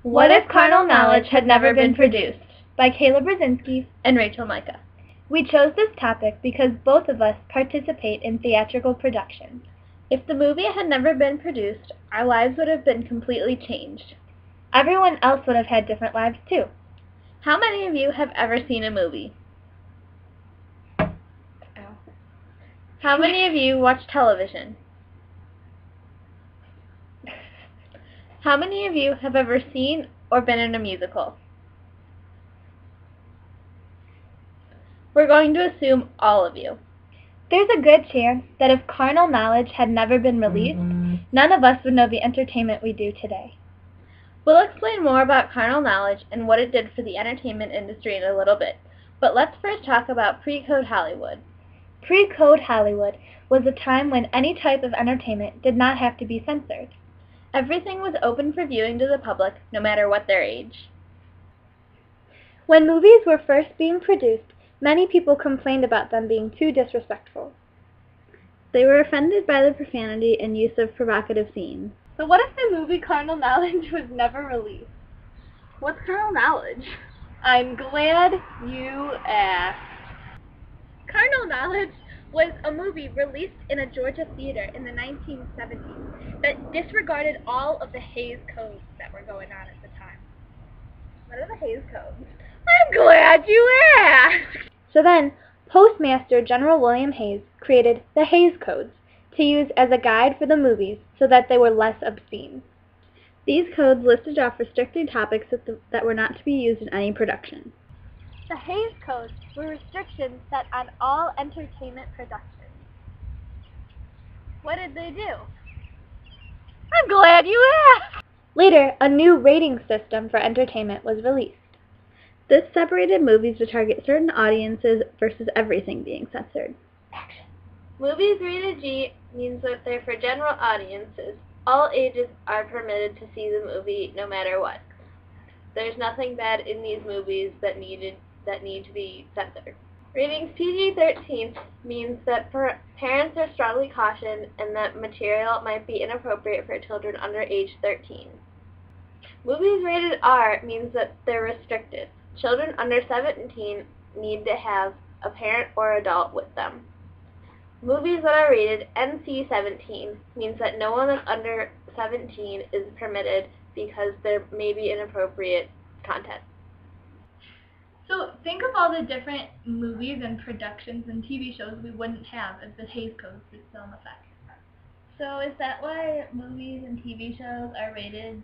What if Carnal Knowledge had never been produced? By Kayla Brzezinski and Rachel Micah. We chose this topic because both of us participate in theatrical productions. If the movie had never been produced, our lives would have been completely changed. Everyone else would have had different lives too. How many of you have ever seen a movie? How many of you watch television? How many of you have ever seen or been in a musical? We're going to assume all of you. There's a good chance that if Carnal Knowledge had never been released, none of us would know the entertainment we do today. We'll explain more about Carnal Knowledge and what it did for the entertainment industry in a little bit, but let's first talk about pre-code Hollywood. Pre-code Hollywood was a time when any type of entertainment did not have to be censored. Everything was open for viewing to the public, no matter what their age. When movies were first being produced, many people complained about them being too disrespectful. They were offended by the profanity and use of provocative scenes. So what if the movie Carnal Knowledge was never released? What's Carnal Knowledge? I'm glad you asked. Carnal Knowledge was a movie released in a Georgia theater in the 1970s that disregarded all of the Hays Codes that were going on at the time. What are the Hays Codes? I'm glad you asked! So then, Postmaster General William Hays created the Hays Codes to use as a guide for the movies so that they were less obscene. These codes listed off restricted topics that were not to be used in any production. The Hays Codes were restrictions set on all entertainment productions. What did they do? I'm glad you asked! Later, a new rating system for entertainment was released. This separated movies to target certain audiences versus everything being censored. Action. Movies rated G means that they're for general audiences. All ages are permitted to see the movie no matter what. There's nothing bad in these movies that need to be censored. Ratings PG-13 means that parents are strongly cautioned and that material might be inappropriate for children under age 13. Movies rated R means that they're restricted. Children under 17 need to have a parent or adult with them. Movies that are rated NC-17 means that no one that's under 17 is permitted because there may be inappropriate content. So think of all the different movies and productions and TV shows we wouldn't have if the Hays Codes were still in effect. So is that why movies and TV shows are rated?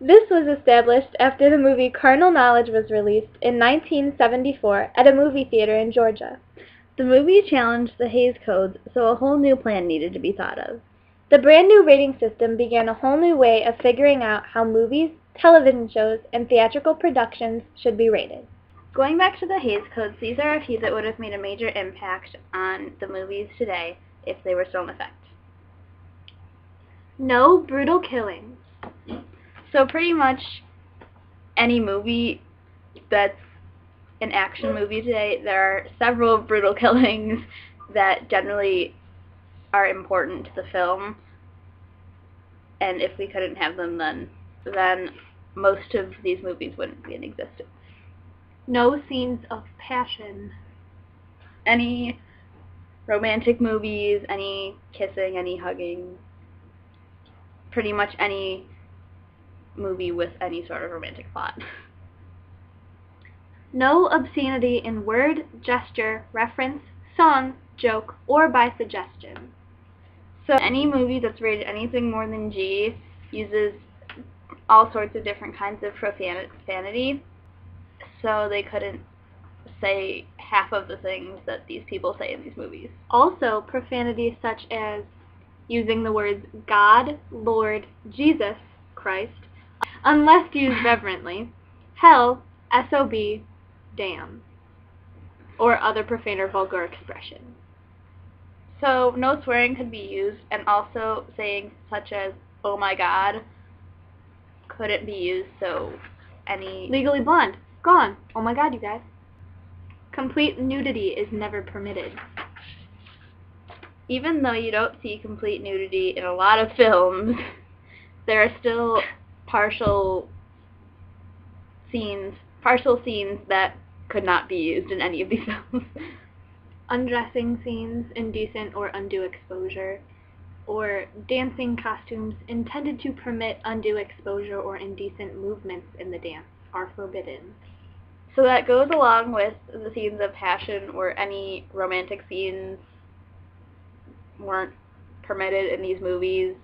This was established after the movie Carnal Knowledge was released in 1974 at a movie theater in Georgia. The movie challenged the Hays Codes, so a whole new plan needed to be thought of. The brand new rating system began a whole new way of figuring out how movies, television shows, and theatrical productions should be rated. Going back to the Hays Codes, these are a few that would have made a major impact on the movies today if they were still in effect. No brutal killings. So pretty much any movie that's an action movie today, there are several brutal killings that generally are important to the film, and if we couldn't have them, then most of these movies wouldn't be in existence. No scenes of passion. Any romantic movies, any kissing, any hugging, pretty much any movie with any sort of romantic plot. No obscenity in word, gesture, reference, song, joke, or by suggestion. So any movie that's rated anything more than G uses all sorts of different kinds of profanity, so they couldn't say half of the things that these people say in these movies. Also, profanity such as using the words God, Lord, Jesus Christ, unless used reverently, hell, SOB, damn, or other profane or vulgar expressions. So no swearing could be used, and also saying such as, oh my god, couldn't be used, so any... Legally Blonde, gone. Oh my god, you guys. Complete nudity is never permitted. Even though you don't see complete nudity in a lot of films, there are still partial scenes, partial scenes that could not be used in any of these films. Undressing scenes, indecent or undue exposure, or dancing costumes intended to permit undue exposure or indecent movements in the dance are forbidden. So that goes along with the scenes of passion where any romantic scenes weren't permitted in these movies,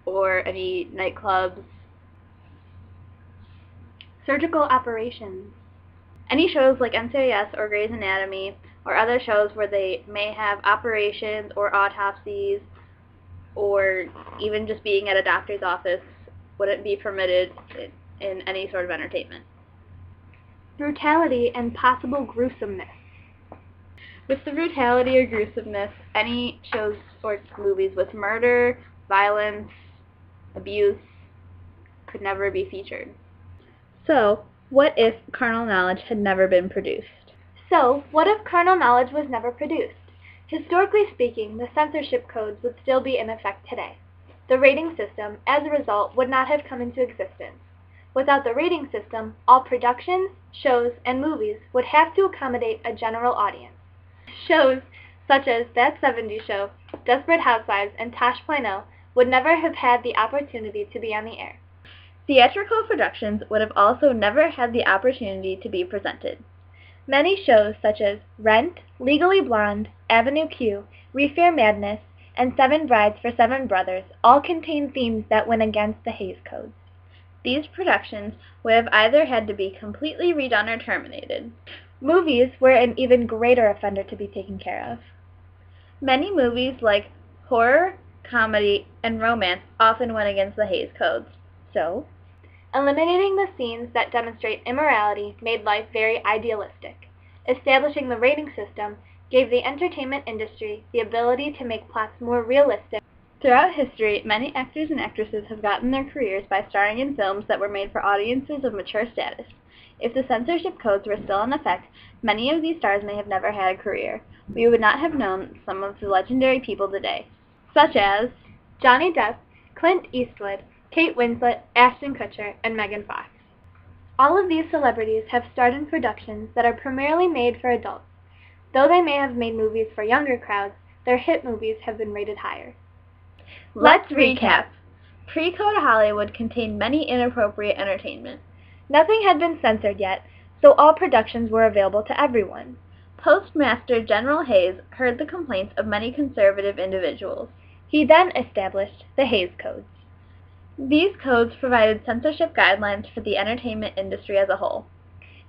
or any nightclubs. Surgical operations. Any shows like NCIS or Grey's Anatomy, or other shows where they may have operations or autopsies, or even just being at a doctor's office, wouldn't be permitted in any sort of entertainment. Brutality and possible gruesomeness. With the brutality or gruesomeness, any shows or movies with murder, violence, abuse could never be featured. So, what if Carnal Knowledge had never been produced? So, what if Carnal Knowledge was never produced? Historically speaking, the censorship codes would still be in effect today. The rating system, as a result, would not have come into existence. Without the rating system, all productions, shows, and movies would have to accommodate a general audience. Shows such as That 70s Show, Desperate Housewives, and Tosh.0 would never have had the opportunity to be on the air. Theatrical productions would have also never had the opportunity to be presented. Many shows such as Rent, Legally Blonde, Avenue Q, Reefer Madness, and Seven Brides for Seven Brothers all contain themes that went against the Hays Codes. These productions would have either had to be completely redone or terminated. Movies were an even greater offender to be taken care of. Many movies like horror, comedy, and romance often went against the Hays Codes. So, eliminating the scenes that demonstrate immorality made life very idealistic. Establishing the rating system gave the entertainment industry the ability to make plots more realistic. Throughout history, many actors and actresses have gotten their careers by starring in films that were made for audiences of mature status. If the censorship codes were still in effect, many of these stars may have never had a career. We would not have known some of the legendary people today, such as Johnny Depp, Clint Eastwood, Kate Winslet, Ashton Kutcher, and Megan Fox. All of these celebrities have starred in productions that are primarily made for adults. Though they may have made movies for younger crowds, their hit movies have been rated higher. Let's recap. Pre-Code Hollywood contained many inappropriate entertainment. Nothing had been censored yet, so all productions were available to everyone. Postmaster General Hays heard the complaints of many conservative individuals. He then established the Hays Codes. These codes provided censorship guidelines for the entertainment industry as a whole.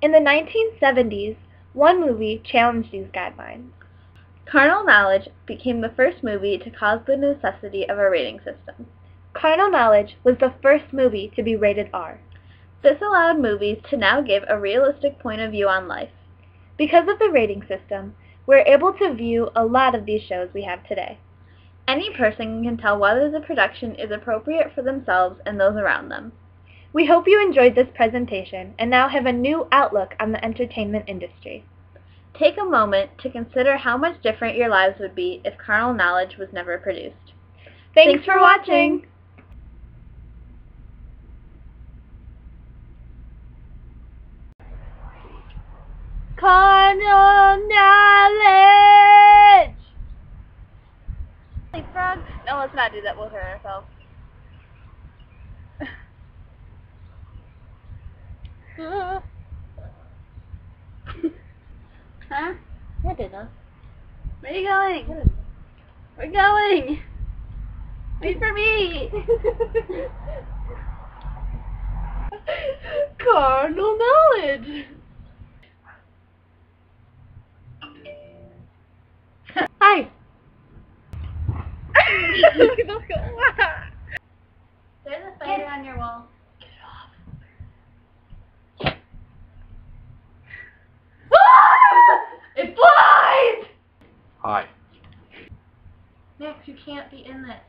In the 1970s, one movie challenged these guidelines. Carnal Knowledge became the first movie to cause the necessity of a rating system. Carnal Knowledge was the first movie to be rated R. This allowed movies to now give a realistic point of view on life. Because of the rating system, we're able to view a lot of these shows we have today. Any person can tell whether the production is appropriate for themselves and those around them. We hope you enjoyed this presentation and now have a new outlook on the entertainment industry. Take a moment to consider how much different your lives would be if Carnal Knowledge was never produced. Thanks for watching! Carnal Knowledge! Frog? No, let's not do that. We'll hurt ourselves. Huh? I did not. Where are you going? We're going! Wait for me! Carnal Knowledge! Hi! Let's go. There's a spider on your wall. Get it off! It flies! Hi. Max, you can't be in this.